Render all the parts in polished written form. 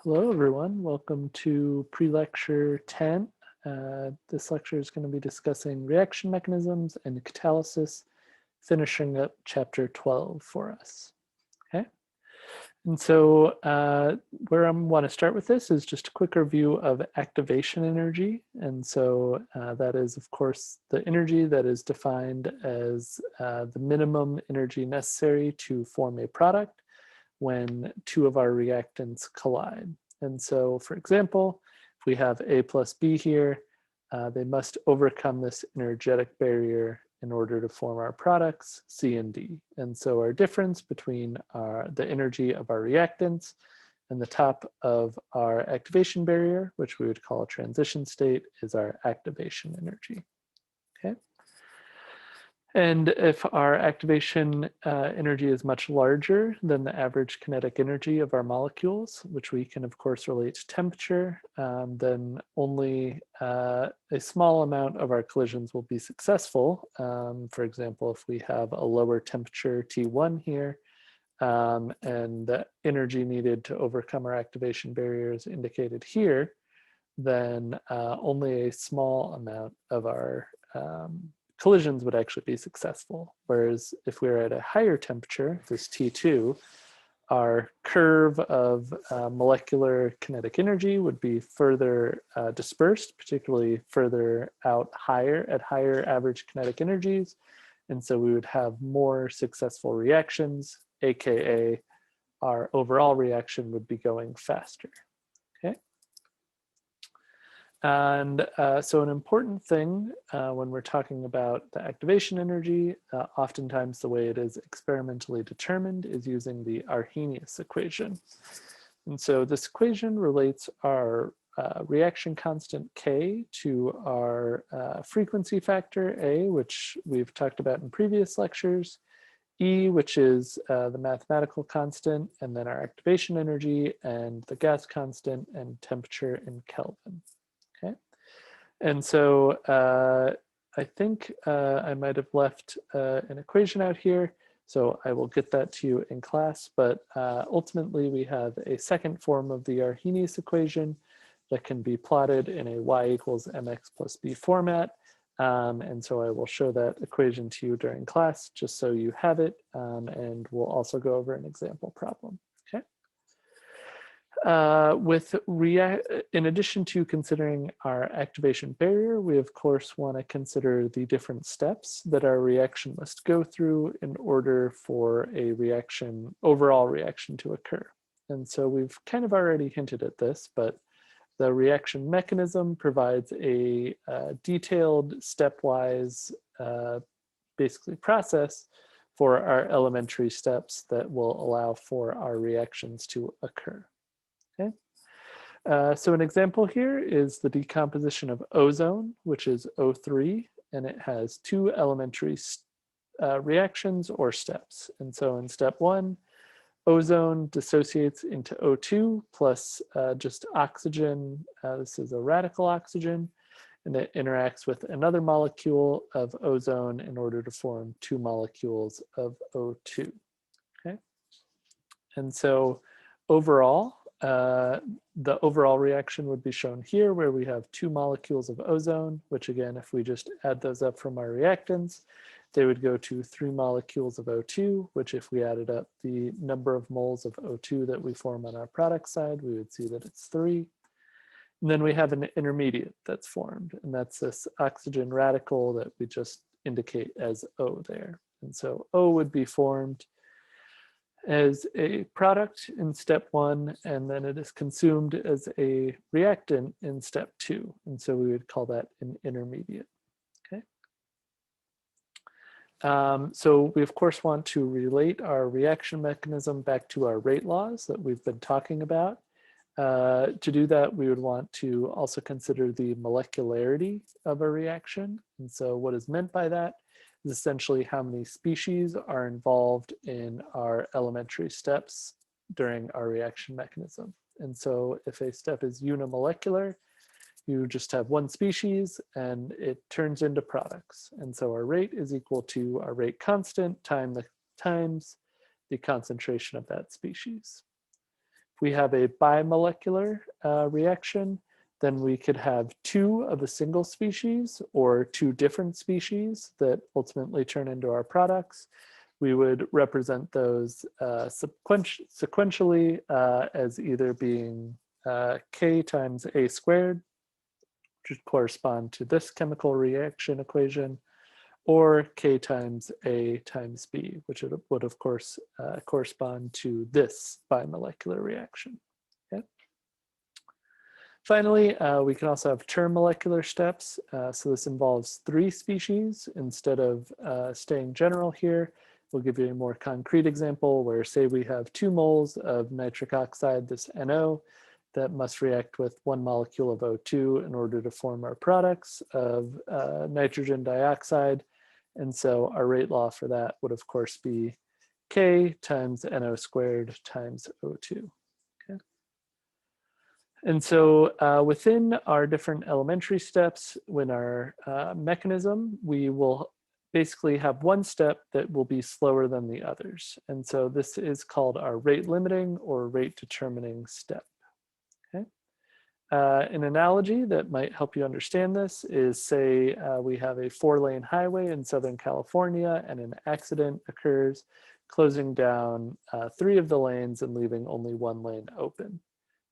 Hello, everyone. Welcome to Pre-Lecture 10. This lecture is going to be discussing reaction mechanisms and catalysis, finishing up chapter 12 for us. Okay. And so where I want to start with this is just a quick review of activation energy. And so that is, of course, the energy that is defined as the minimum energy necessary to form a product when two of our reactants collide. And so, for example, if we have A plus B here, they must overcome this energetic barrier in order to form our products, C and D. And so our difference between the energy of our reactants and the top of our activation barrier, which we would call a transition state, is our activation energy. Okay. And if our activation energy is much larger than the average kinetic energy of our molecules, which we can of course relate to temperature, then only a small amount of our collisions will be successful. For example, if we have a lower temperature T1 here, and the energy needed to overcome our activation barriers indicated here, then only a small amount of our collisions would actually be successful. Whereas if we're at a higher temperature, this T2, our curve of molecular kinetic energy would be further dispersed, particularly further out higher at higher average kinetic energies. And so we would have more successful reactions, AKA our overall reaction would be going faster. Okay. And so an important thing when we're talking about the activation energy, oftentimes the way it is experimentally determined is using the Arrhenius equation. And so this equation relates our reaction constant K to our frequency factor A, which we've talked about in previous lectures, E, which is the mathematical constant, and then our activation energy, and the gas constant, and temperature in Kelvin. Okay. And so I think I might have left an equation out here, so I will get that to you in class, but ultimately we have a second form of the Arrhenius equation that can be plotted in a y equals mx plus b format. And so I will show that equation to you during class just so you have it, and we'll also go over an example problem. Okay. In addition to considering our activation barrier, we of course want to consider the different steps that our reaction must go through in order for a overall reaction to occur. And so we've kind of already hinted at this, but the reaction mechanism provides a detailed stepwise basically process for our elementary steps that will allow for our reactions to occur. Okay. So an example here is the decomposition of ozone, which is O3, and it has two elementary reactions or steps. And so in step one, ozone dissociates into O2 plus just oxygen. This is a radical oxygen, and it interacts with another molecule of ozone in order to form two molecules of O2. Okay. And so overall, the overall reaction would be shown here, where we have two molecules of ozone, which again, if we just add those up from our reactants, they would go to 3 molecules of O2, which if we added up the number of moles of O2 that we form on our product side, we would see that it's 3. And then we have an intermediate that's formed, and that's this oxygen radical that we just indicate as O there. And so O would be formed as a product in step 1, and then it is consumed as a reactant in step 2. And so we would call that an intermediate. Okay. So we of course want to relate our reaction mechanism back to our rate laws that we've been talking about. To do that, we would want to also consider the molecularity of a reaction. And so what is meant by that is essentially how many species are involved in our elementary steps during our reaction mechanism. And so if a step is unimolecular, you just have one species and it turns into products. And so our rate is equal to our rate constant times the concentration of that species. If we have a bimolecular reaction, then we could have two of a single species or two different species that ultimately turn into our products. We would represent those sequentially as either being K times A squared, which would correspond to this chemical reaction equation, or K times A times B, which would of course correspond to this bimolecular reaction. Okay. Finally, we can also have term molecular steps. So this involves three species instead of staying general here. We'll give you a more concrete example where, say, we have 2 moles of nitric oxide, this NO, that must react with 1 molecule of O2 in order to form our products of nitrogen dioxide. And so our rate law for that would, of course, be K times NO squared times O2. Okay. And so within our different elementary steps, when our mechanism, we will basically have one step that will be slower than the others. And so this is called our rate limiting or rate determining step. Okay. An analogy that might help you understand this is, say, we have a 4-lane highway in Southern California and an accident occurs, closing down 3 of the lanes and leaving only 1 lane open.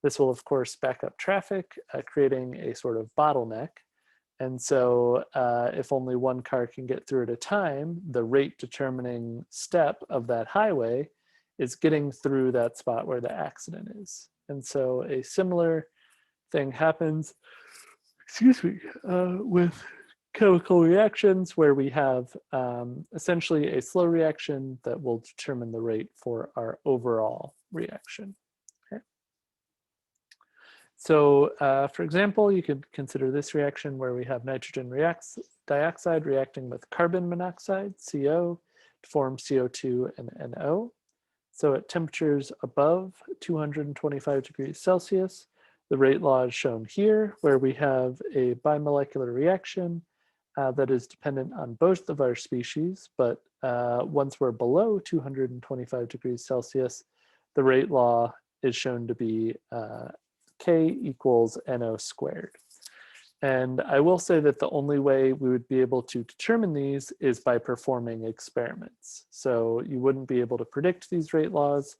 This will, of course, back up traffic, creating a sort of bottleneck. And so if only 1 car can get through at a time, the rate determining step of that highway is getting through that spot where the accident is. And so a similar thing happens, excuse me, with chemical reactions where we have essentially a slow reaction that will determine the rate for our overall reaction. So for example, you could consider this reaction where we have nitrogen dioxide reacting with carbon monoxide, CO, to form CO2 and NO. So at temperatures above 225 degrees Celsius, the rate law is shown here, where we have a bimolecular reaction that is dependent on both of our species, but once we're below 225 degrees Celsius, the rate law is shown to be K equals NO squared. And I will say that the only way we would be able to determine these is by performing experiments. So you wouldn't be able to predict these rate laws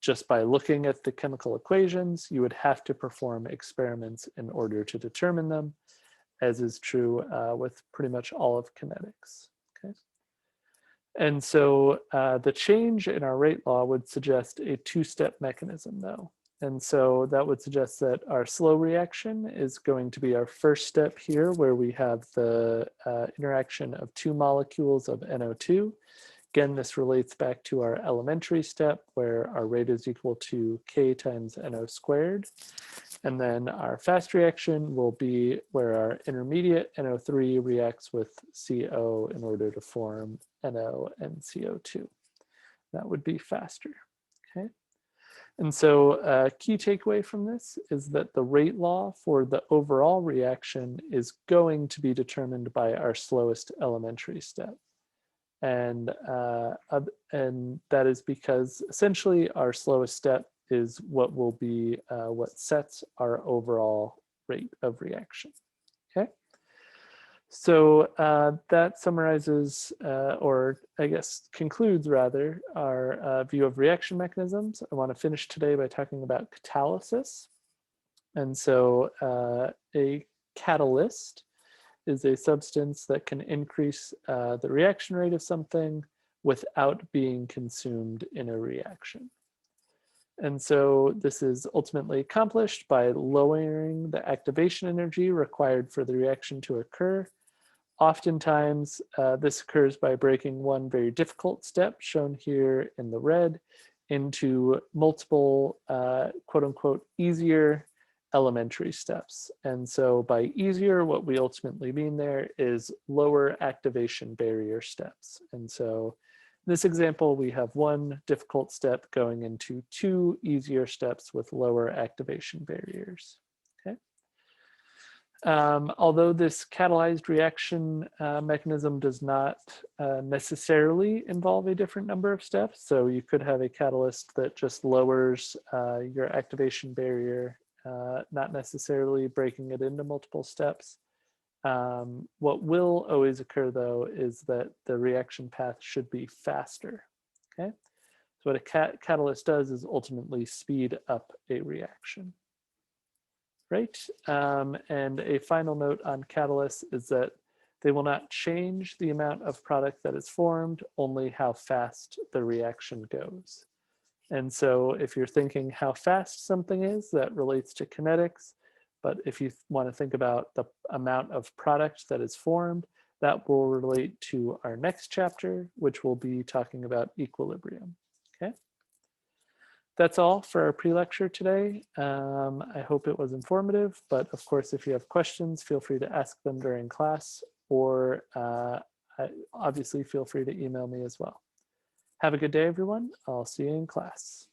just by looking at the chemical equations. You would have to perform experiments in order to determine them, as is true with pretty much all of kinetics. Okay. And so the change in our rate law would suggest a 2-step mechanism, though. And so that would suggest that our slow reaction is going to be our first step here, where we have the interaction of 2 molecules of NO2. Again, this relates back to our elementary step where our rate is equal to K times NO squared. And then our fast reaction will be where our intermediate NO3 reacts with CO in order to form NO and CO2. That would be faster. Okay. And so a key takeaway from this is that the rate law for the overall reaction is going to be determined by our slowest elementary step. And that is because essentially our slowest step is what will be what sets our overall rate of reaction. Okay. So that summarizes, or I guess concludes rather, our view of reaction mechanisms. I want to finish today by talking about catalysis. And so a catalyst is a substance that can increase the reaction rate of something without being consumed in a reaction. And so this is ultimately accomplished by lowering the activation energy required for the reaction to occur. Oftentimes, this occurs by breaking one very difficult step, shown here in the red, into multiple quote unquote easier elementary steps. And so by easier, what we ultimately mean there is lower activation barrier steps. And so in this example, we have one difficult step going into 2 easier steps with lower activation barriers. Okay. Although this catalyzed reaction mechanism does not necessarily involve a different number of steps, so you could have a catalyst that just lowers your activation barrier, not necessarily breaking it into multiple steps. What will always occur, though, is that the reaction path should be faster. Okay, so what a catalyst does is ultimately speed up a reaction. Right, and a final note on catalysts is that they will not change the amount of product that is formed, only how fast the reaction goes. And so if you're thinking how fast something is, that relates to kinetics. But if you want to think about the amount of product that is formed, that will relate to our next chapter, which will be talking about equilibrium. Okay. That's all for our pre-lecture today. I hope it was informative, but of course, if you have questions, feel free to ask them during class, or obviously feel free to email me as well. Have a good day, everyone. I'll see you in class.